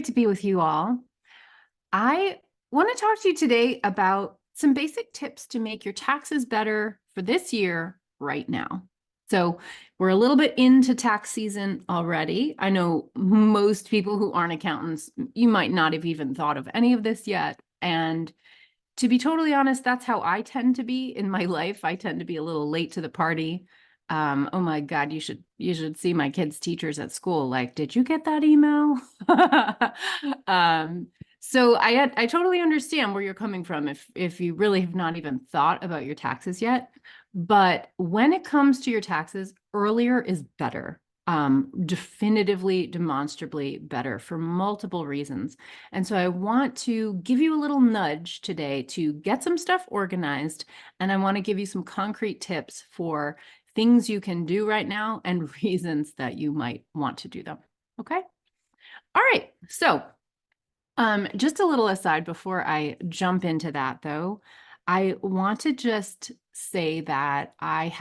to be with you all. I want to talk to you today about some basic tips to make your taxes better for this year right now. So we're a little bit into tax season already. I know most people who aren't accountants, you might not have even thought of any of this yet. And to be totally honest, that's how I tend to be in my life. I tend to be a little late to the party. Oh my God, you should see my kids' teachers at school. Like, did you get that email? um, so I totally understand where you're coming from if you really have not even thought about your taxes yet. But when it comes to your taxes, earlier is better. Definitively, demonstrably better for multiple reasons. And so I want to give you a little nudge today to get some stuff organized. And I want to give you some concrete tips for things you can do right now and reasons that you might want to do them. Okay. All right. So just a little aside before I jump into that though, I want to just say that I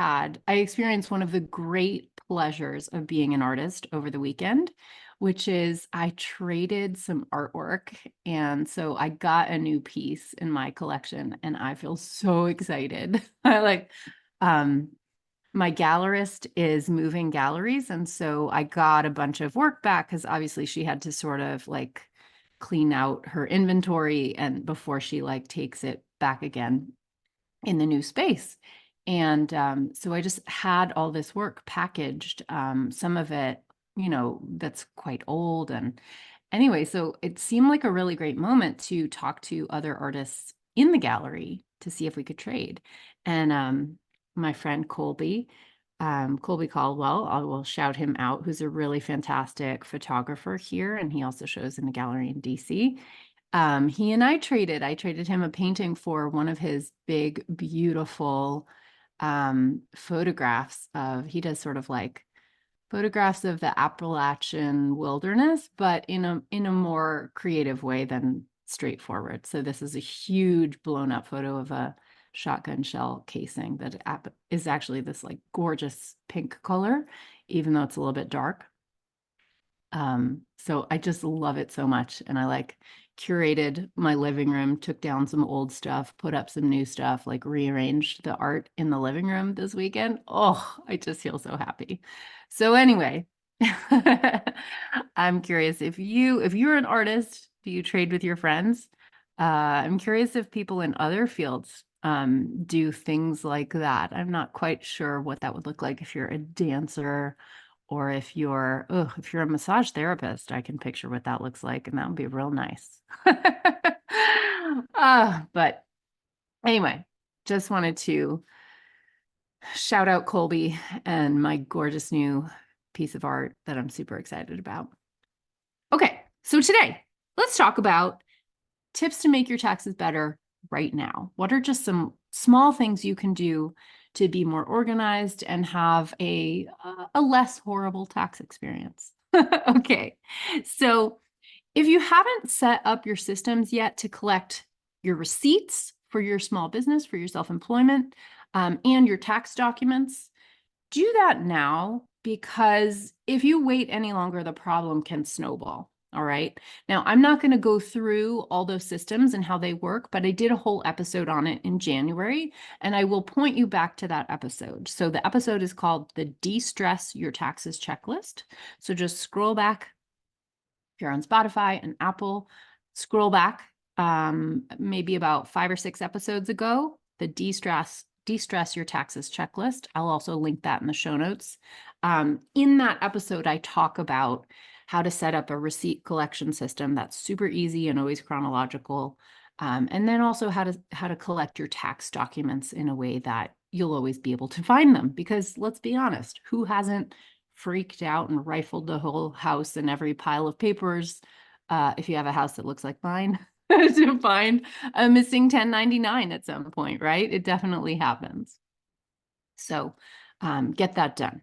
experienced one of the great pleasures of being an artist over the weekend, which is I traded some artwork. And so I got a new piece in my collection and I feel so excited. I like, my gallerist is moving galleries. And so I got a bunch of work back because obviously she had to sort of like clean out her inventory and before she like takes it back again in the new space. And so I just had all this work packaged, some of it, that's quite old. And anyway, so it seemed like a really great moment to talk to other artists in the gallery to see if we could trade. And my friend Colby Caldwell, I will shout him out, who's a really fantastic photographer here. And he also shows in the gallery in DC. He and I traded him a painting for one of his big, beautiful photographs he does sort of like photographs of the Appalachian wilderness, but in a more creative way than straightforward. So this is a huge blown up photo of a shotgun shell casing that is actually this like gorgeous pink color, even though it's a little bit dark. So I just love it so much. And I like curated my living room, took down some old stuff, put up some new stuff, like rearranged the art in the living room this weekend. Oh, I just feel so happy. So anyway, I'm curious if you're an artist, do you trade with your friends? I'm curious if people in other fields do things like that. I'm not quite sure what that would look like if you're a dancer or if you're a massage therapist. I can picture what that looks like, and that would be real nice. But anyway, just wanted to shout out Colby and my gorgeous new piece of art that I'm super excited about. Okay, so today, let's talk about tips to make your taxes better right now. What are just some small things you can do to be more organized and have a less horrible tax experience? Okay, so if you haven't set up your systems yet to collect your receipts for your small business, for your self-employment, and your tax documents, do that now, because if you wait any longer, the problem can snowball. All right. Now, I'm not going to go through all those systems and how they work, but I did a whole episode on it in January, and I will point you back to that episode. So the episode is called the De-Stress Your Taxes Checklist. So just scroll back. If you're on Spotify and Apple, scroll back maybe about 5 or 6 episodes ago, the De-Stress Your Taxes Checklist. I'll also link that in the show notes. In that episode, I talk about how to set up a receipt collection system that's super easy and always chronological. And then also how to collect your tax documents in a way that you'll always be able to find them. Because let's be honest, who hasn't freaked out and rifled the whole house and every pile of papers, if you have a house that looks like mine, to find a missing 1099 at some point, right? It definitely happens. So get that done.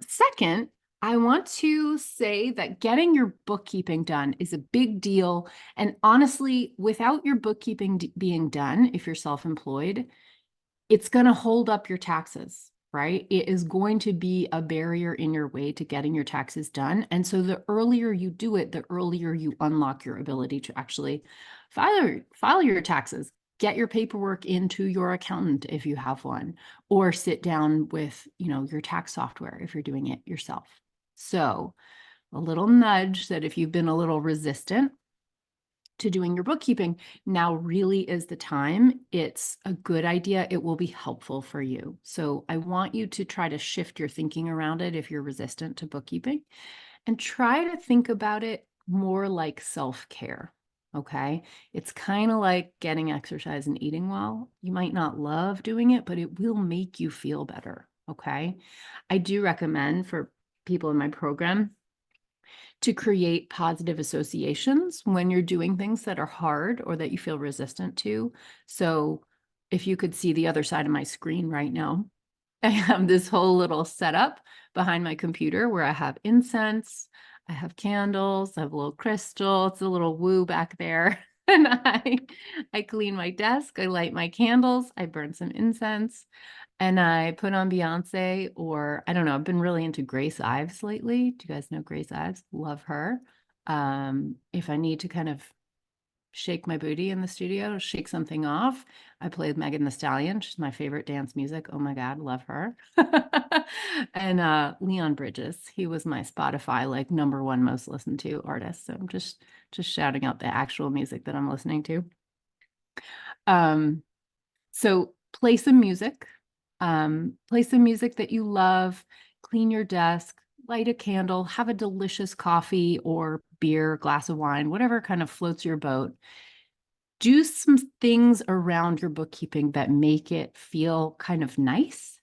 Second, I want to say that getting your bookkeeping done is a big deal. And honestly, without your bookkeeping being done, if you're self-employed, it's going to hold up your taxes, right? It is going to be a barrier in your way to getting your taxes done. And so the earlier you do it, the earlier you unlock your ability to actually file your taxes. Get your paperwork into your accountant if you have one, or sit down with, your tax software if you're doing it yourself. So a little nudge that if you've been a little resistant to doing your bookkeeping, now really is the time. It's a good idea. It will be helpful for you. So I want you to try to shift your thinking around it if you're resistant to bookkeeping, and try to think about it more like self-care. Okay. It's kind of like getting exercise and eating well. You might not love doing it, but it will make you feel better. Okay. I do recommend for people in my program to create positive associations when you're doing things that are hard or that you feel resistant to. So if you could see the other side of my screen right now, I have this whole little setup behind my computer where I have incense, I have candles, I have a little crystal, it's a little woo back there. And I clean my desk, I light my candles, I burn some incense, and I put on Beyonce, or I don't know, I've been really into Grace Ives lately. Do you guys know Grace Ives? Love her. If I need to kind of shake my booty in the studio, shake something off, I play with Megan Thee Stallion. She's my favorite dance music. Oh my God, love her. And Leon Bridges, he was my Spotify like #1 most listened to artist. So I'm just shouting out the actual music that I'm listening to. So play some music. Play some music that you love, clean your desk, light a candle, have a delicious coffee or beer, glass of wine, whatever kind of floats your boat. Do some things around your bookkeeping that make it feel kind of nice,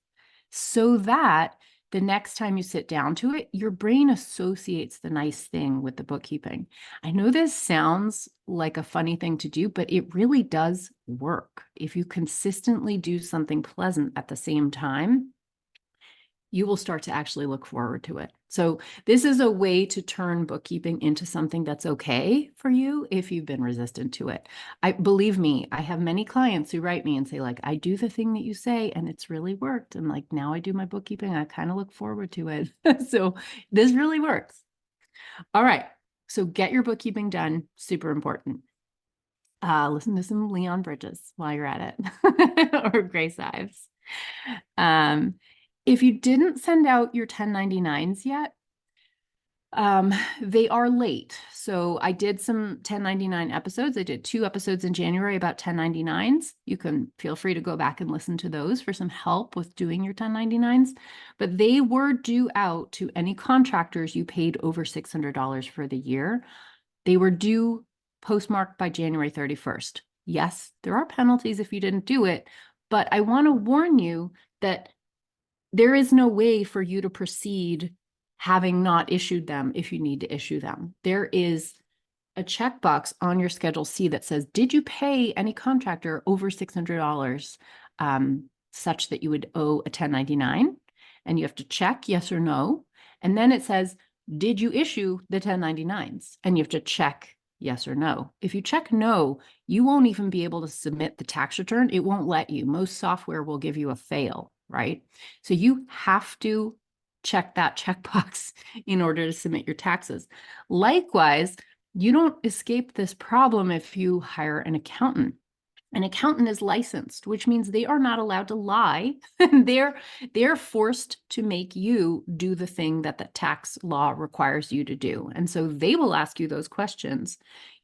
so that the next time you sit down to it, your brain associates the nice thing with the bookkeeping. I know this sounds like a funny thing to do, but it really does work. If you consistently do something pleasant at the same time, you will start to actually look forward to it. So this is a way to turn bookkeeping into something that's okay for you if you've been resistant to it. Believe me, I have many clients who write me and say, like, I do the thing that you say and it's really worked. And like, now I do my bookkeeping, I kind of look forward to it. So this really works. All right. So get your bookkeeping done. Super important. Listen to some Leon Bridges while you're at it, or Grace Ives. If you didn't send out your 1099s yet, they are late. So I did some 1099 episodes. I did 2 episodes in January about 1099s. You can feel free to go back and listen to those for some help with doing your 1099s. But they were due out to any contractors you paid over $600 for the year. They were due postmarked by January 31st. Yes, there are penalties if you didn't do it, but I want to warn you that there is no way for you to proceed having not issued them if you need to issue them. There is a checkbox on your Schedule C that says, did you pay any contractor over $600 such that you would owe a 1099? And you have to check yes or no. And then it says, did you issue the 1099s? And you have to check yes or no. If you check no, you won't even be able to submit the tax return. It won't let you. Most software will give you a fail, right? So you have to check that checkbox in order to submit your taxes. Likewise, you don't escape this problem if you hire an accountant. An accountant is licensed, which means they are not allowed to lie. They're forced to make you do the thing that the tax law requires you to do. And so they will ask you those questions.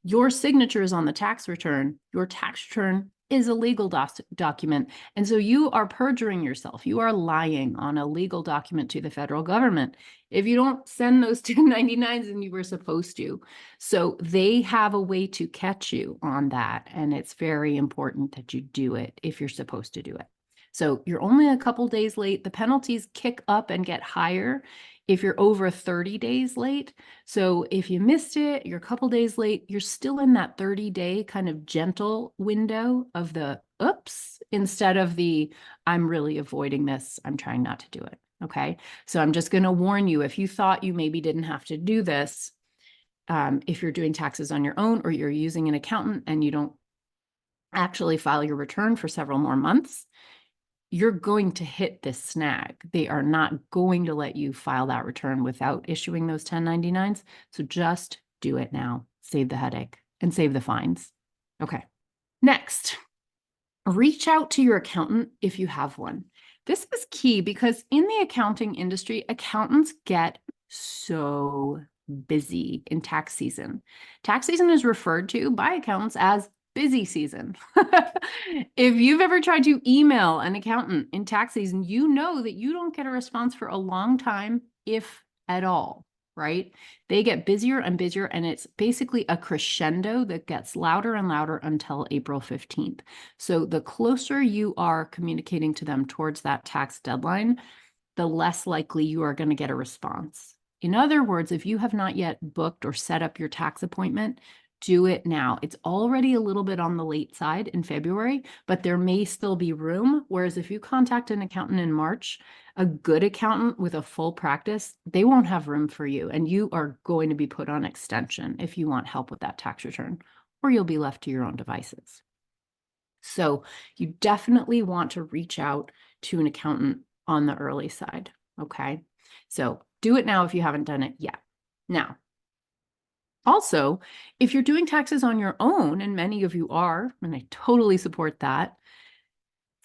Your signature is on the tax return. Your tax return is a legal document. And so you are perjuring yourself. You are lying on a legal document to the federal government if you don't send those 1099s and you were supposed to. So they have a way to catch you on that. And it's very important that you do it if you're supposed to do it. So you're only a couple days late. The penalties kick up and get higher if you're over 30 days late. So if you missed it, you're a couple days late, you're still in that 30-day kind of gentle window of the oops, instead of the I'm really avoiding this, I'm trying not to do it. Okay. So I'm just going to warn you, if you thought you maybe didn't have to do this, if you're doing taxes on your own or you're using an accountant and you don't actually file your return for several more months, you're going to hit this snag. They are not going to let you file that return without issuing those 1099s. So just do it now. Save the headache and save the fines. Okay. Next, reach out to your accountant if you have one. This is key because in the accounting industry, accountants get so busy in tax season. Tax season is referred to by accountants as busy season. If you've ever tried to email an accountant in tax season, you know that you don't get a response for a long time, if at all, right? They get busier and busier, and it's basically a crescendo that gets louder and louder until April 15th. So the closer you are communicating to them towards that tax deadline, the less likely you are going to get a response. In other words, if you have not yet booked or set up your tax appointment, do it now. It's already a little bit on the late side in February, but there may still be room. Whereas if you contact an accountant in March, a good accountant with a full practice, they won't have room for you, and you are going to be put on extension if you want help with that tax return, or you'll be left to your own devices. So you definitely want to reach out to an accountant on the early side, okay? So do it now if you haven't done it yet. Now, also, if you're doing taxes on your own, and many of you are, and I totally support that,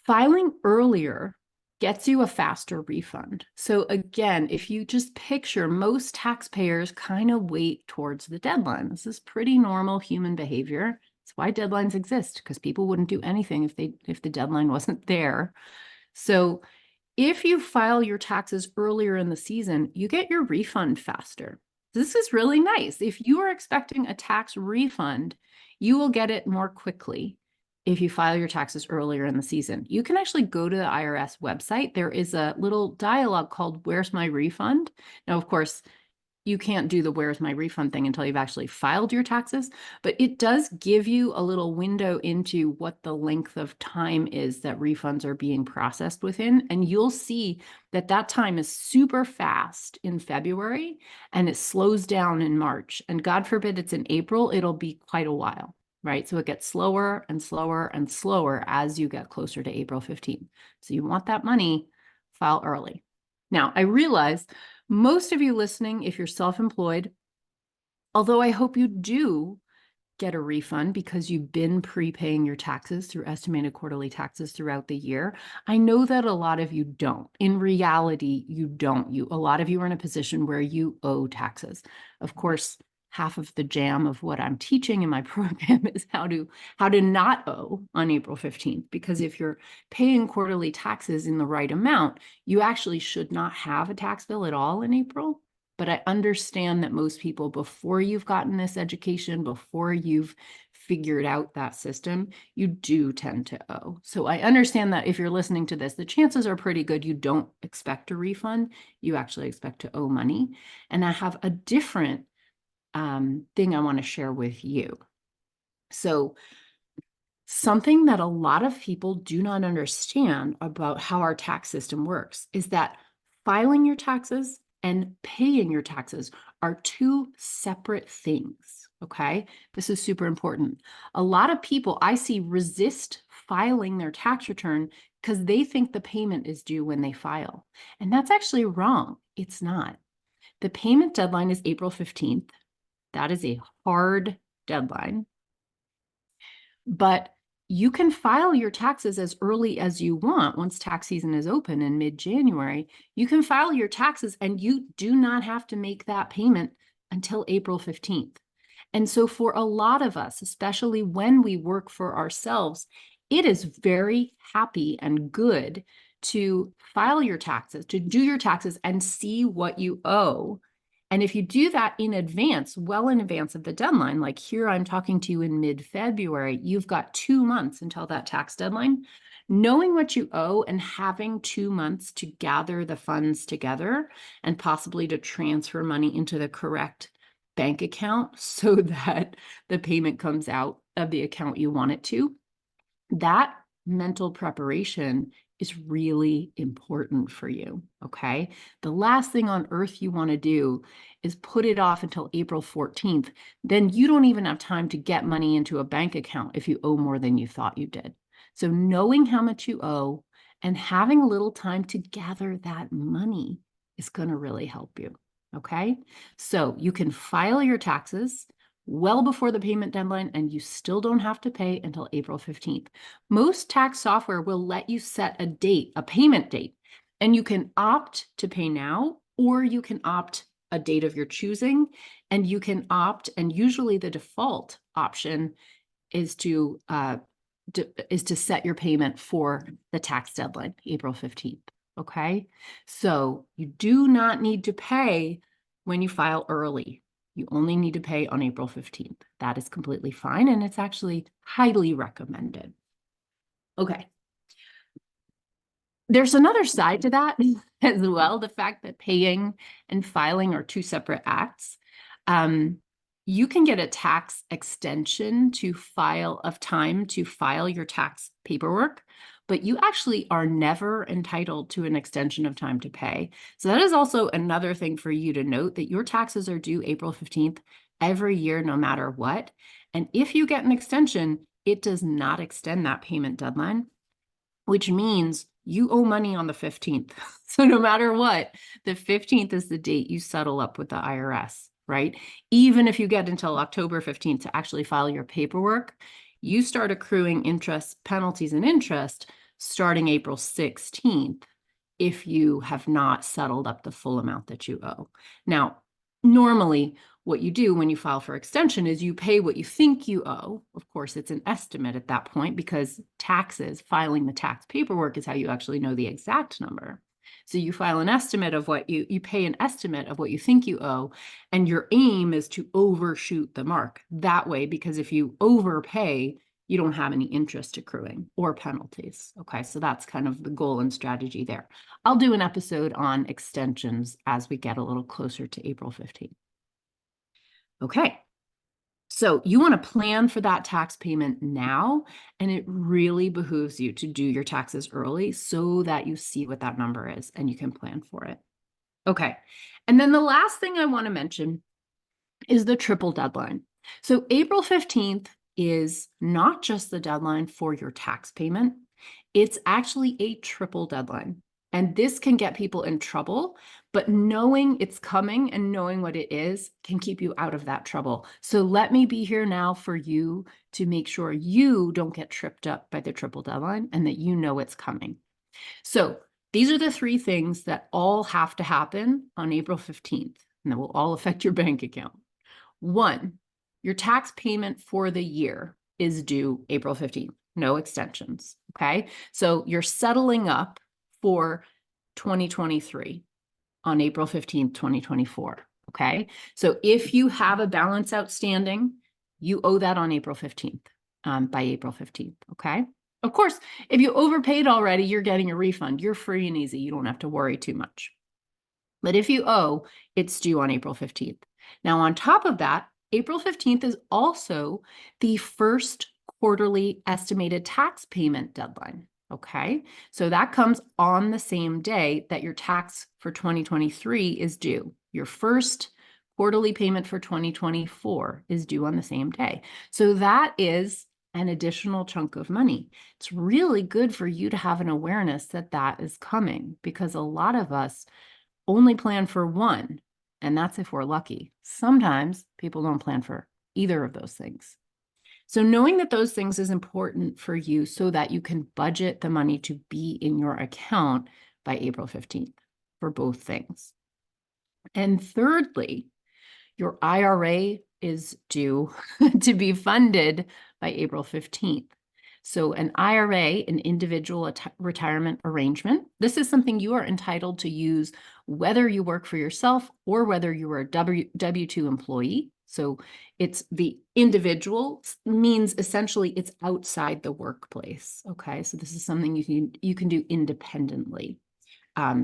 filing earlier gets you a faster refund. So again, if you just picture, most taxpayers kind of wait towards the deadline. This is pretty normal human behavior. It's why deadlines exist, because people wouldn't do anything if the deadline wasn't there. So if you file your taxes earlier in the season, you get your refund faster. This is really nice. If you are expecting a tax refund, you will get it more quickly if you file your taxes earlier in the season. You can actually go to the IRS website. There is a little dialogue called "Where's my refund?" Now, of course, you can't do the "Where's my refund" thing until you've actually filed your taxes, but it does give you a little window into what the length of time is that refunds are being processed within. And you'll see that that time is super fast in February and it slows down in March. And God forbid it's in April, it'll be quite a while, right? So it gets slower and slower and slower as you get closer to April 15th. So you want that money, file early. Now, I realize most of you listening, if you're self-employed, although I hope you do get a refund because you've been prepaying your taxes through estimated quarterly taxes throughout the year, I know that a lot of you don't. In reality, you don't. A lot of you are in a position where you owe taxes. Of course, half of the jam of what I'm teaching in my program is how to not owe on April 15th, because if you're paying quarterly taxes in the right amount, you actually should not have a tax bill at all in April. But I understand that most people, before you've gotten this education, before you've figured out that system, you do tend to owe. So I understand that if you're listening to this, the chances are pretty good you don't expect a refund. You actually expect to owe money. And I have a different thing I want to share with you. So something that a lot of people do not understand about how our tax system works is that filing your taxes and paying your taxes are two separate things, okay? This is super important. A lot of people I see resist filing their tax return because they think the payment is due when they file. And that's actually wrong. It's not. The payment deadline is April 15th. That is a hard deadline. But you can file your taxes as early as you want. Once tax season is open in mid-January, you can file your taxes and you do not have to make that payment until April 15th. And so for a lot of us, especially when we work for ourselves, it is very happy and good to file your taxes, to do your taxes and see what you owe. And if you do that in advance, well in advance of the deadline, like here I'm talking to you in mid-February, you've got 2 months until that tax deadline. Knowing what you owe and having 2 months to gather the funds together and possibly to transfer money into the correct bank account so that the payment comes out of the account you want it to, that mental preparation is really important for you, okay? The last thing on earth you want to do is put it off until April 14th. Then you don't even have time to get money into a bank account if you owe more than you thought you did. So knowing how much you owe And having a little time to gather that money is going to really help you. Okay. So you can file your taxes well before the payment deadline, and you still don't have to pay until April 15th. Most tax software will let you set a date, a payment date, and you can opt to pay now, or you can opt a date of your choosing, and you can opt, and usually the default option is to set your payment for the tax deadline, April 15th. Okay. So you do not need to pay when you file early. You only need to pay on April 15th. That is completely fine. And it's actually highly recommended. Okay. There's another side to that as well. The fact that paying and filing are two separate acts. You can get a tax extension to file your tax paperwork, but you actually are never entitled to an extension of time to pay. So that is also another thing for you to note, that your taxes are due April 15th every year, no matter what. And if you get an extension, it does not extend that payment deadline, which means you owe money on the 15th. So no matter what, the 15th is the date you settle up with the IRS, right? Even if you get until October 15th to actually file your paperwork, you start accruing interest, penalties, and interest starting April 16th if you have not settled up the full amount that you owe. Now, normally, what you do when you file for extension is you pay what you think you owe. Of course, it's an estimate at that point, because taxes, filing the tax paperwork, is how you actually know the exact number. So you file an estimate of what you pay an estimate of what you think you owe, and your aim is to overshoot the mark that way, because if you overpay, you don't have any interest accruing or penalties. Okay, so that's kind of the goal and strategy there. I'll do an episode on extensions as we get a little closer to April 15th. Okay, so you want to plan for that tax payment now, and it really behooves you to do your taxes early so that you see what that number is and you can plan for it. Okay, and then the last thing I want to mention is the triple deadline. So April 15th is not just the deadline for your tax payment, it's actually a triple deadline. And this can get people in trouble, but knowing it's coming and knowing what it is can keep you out of that trouble. So let me be here now for you to make sure you don't get tripped up by the triple deadline and that you know it's coming. So these are the three things that all have to happen on April 15th, and that will all affect your bank account. 1, your tax payment for the year is due April 15th, no extensions, okay? So you're settling up for 2023 on April 15th, 2024, okay? So if you have a balance outstanding, you owe that on April 15th, by April 15th, okay? Of course, if you overpaid already, you're getting a refund. You're free and easy. You don't have to worry too much. But if you owe, it's due on April 15th. Now, on top of that, April 15th is also the first quarterly estimated tax payment deadline. Okay, so that comes on the same day that your tax for 2023 is due. Your first quarterly payment for 2024 is due on the same day. So that is an additional chunk of money. It's really good for you to have an awareness that that is coming, because a lot of us only plan for one, and that's if we're lucky. Sometimes people don't plan for either of those things. So knowing that those things is important for you so that you can budget the money to be in your account by April 15th for both things. And thirdly, your IRA is due to be funded by April 15th. So an IRA, an individual retirement arrangement, this is something you are entitled to use whether you work for yourself or whether you are a W-2 employee. So it's the individual, means essentially it's outside the workplace. Okay, so this is something you can do independently.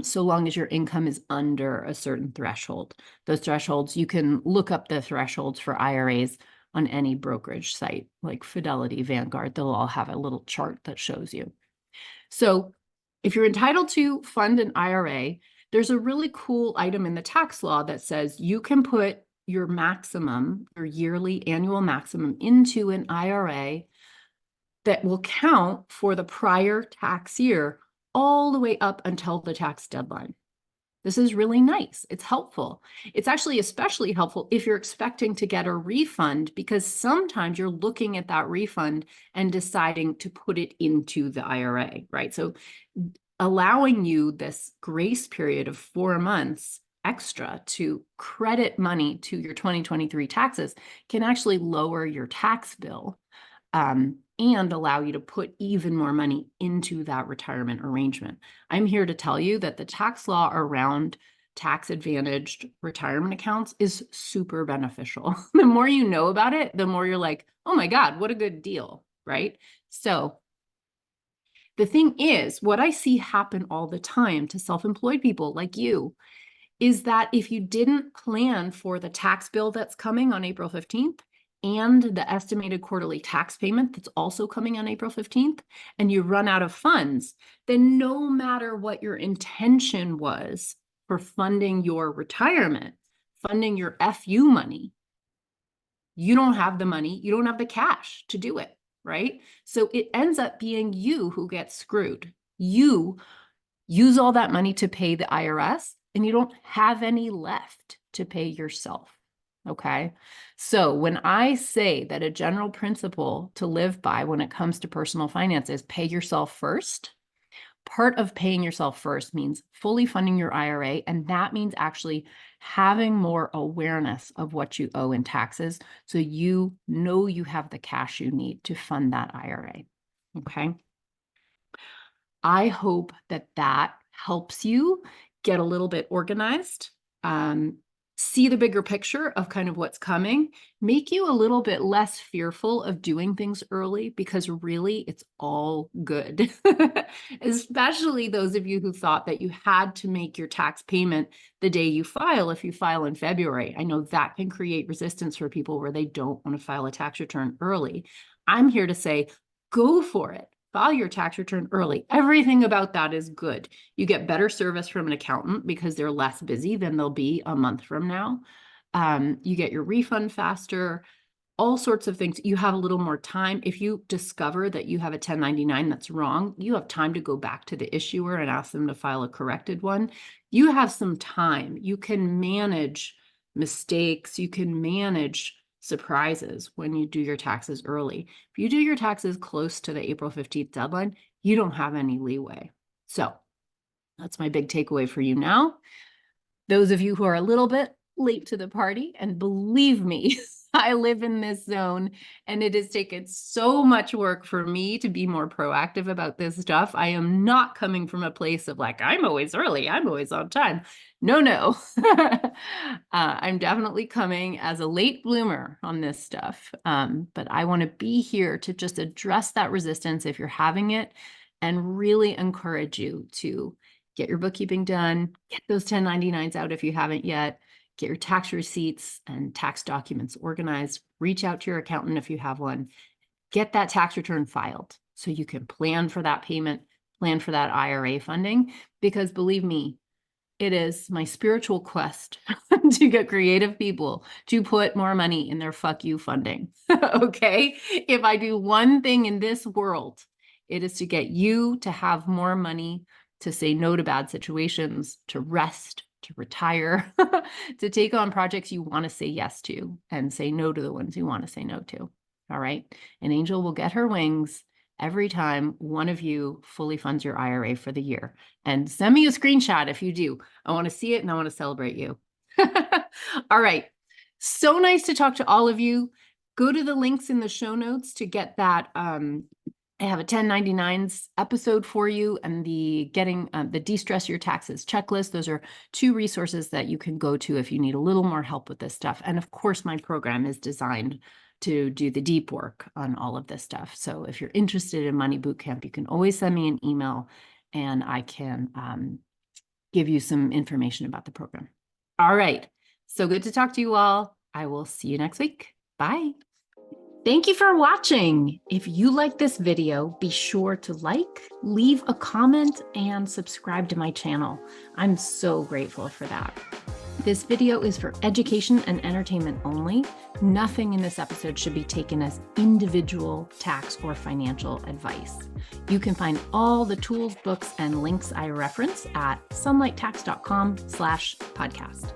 So long as your income is under a certain threshold. Those thresholds, you can look up the thresholds for IRAs on any brokerage site like Fidelity, Vanguard. They'll all have a little chart that shows you. So if you're entitled to fund an IRA, there's a really cool item in the tax law that says you can put your maximum, your yearly annual maximum, into an IRA that will count for the prior tax year all the way up until the tax deadline. This is really nice. It's helpful. It's actually especially helpful if you're expecting to get a refund, because sometimes you're looking at that refund and deciding to put it into the IRA, right? So allowing you this grace period of 4 months extra to credit money to your 2023 taxes can actually lower your tax bill, and allow you to put even more money into that retirement arrangement. I'm here to tell you that the tax law around tax advantaged retirement accounts is super beneficial. The more you know about it, the more you're like, oh my God, what a good deal, right? So the thing is, what I see happen all the time to self-employed people like you is that if you didn't plan for the tax bill that's coming on April 15th and the estimated quarterly tax payment that's also coming on April 15th, and you run out of funds, then no matter what your intention was for funding your retirement, funding your FU money, you don't have the money, you don't have the cash to do it, right? So it ends up being you who gets screwed. You use all that money to pay the IRS, and you don't have any left to pay yourself. Okay. So when I say that a general principle to live by when it comes to personal finance is pay yourself first, part of paying yourself first means fully funding your IRA. And that means actually having more awareness of what you owe in taxes, so you know you have the cash you need to fund that IRA. Okay. I hope that that helps you get a little bit organized, see the bigger picture of kind of what's coming, make you a little bit less fearful of doing things early, because really it's all good. Especially those of you who thought that you had to make your tax payment the day you file if you file in February. I know that can create resistance for people where they don't want to file a tax return early. I'm here to say, go for it. File your tax return early. Everything about that is good. You get better service from an accountant because they're less busy than they'll be a month from now. You get your refund faster, all sorts of things. You have a little more time. If you discover that you have a 1099 that's wrong, you have time to go back to the issuer and ask them to file a corrected one. You have some time. You can manage mistakes. You can manage surprises when you do your taxes early. If you do your taxes close to the April 15th deadline, you don't have any leeway. So that's my big takeaway for you now. Those of you who are a little bit late to the party, and believe me, I live in this zone, and it has taken so much work for me to be more proactive about this stuff. I am not coming from a place of like, I'm always early, I'm always on time. No. I'm definitely coming as a late bloomer on this stuff. But I want to be here to just address that resistance if you're having it, and really encourage you to get your bookkeeping done, get those 1099s out if you haven't yet, get your tax receipts and tax documents organized, reach out to your accountant if you have one, get that tax return filed so you can plan for that payment, plan for that IRA funding, because believe me, it is my spiritual quest to get creative people to put more money in their fuck you funding. Okay? If I do one thing in this world, it is to get you to have more money to say no to bad situations, to rest, to retire, to take on projects you want to say yes to, and say no to the ones you want to say no to. All right? An angel will get her wings every time one of you fully funds your IRA for the year. And send me a screenshot if you do. I want to see it and I want to celebrate you. All right. So nice to talk to all of you. Go to the links in the show notes to get that. I have a 1099s episode for you, and the de-stress your taxes checklist. Those are 2 resources that you can go to if you need a little more help with this stuff. And of course, my program is designed to do the deep work on all of this stuff. So if you're interested in Money Bootcamp, you can always send me an email and I can give you some information about the program. All right. So good to talk to you all. I will see you next week. Bye. Thank you for watching. If you like this video, be sure to like, leave a comment, and subscribe to my channel. I'm so grateful for that. This video is for education and entertainment only. Nothing in this episode should be taken as individual tax or financial advice. You can find all the tools, books, and links I reference at sunlighttax.com/podcast.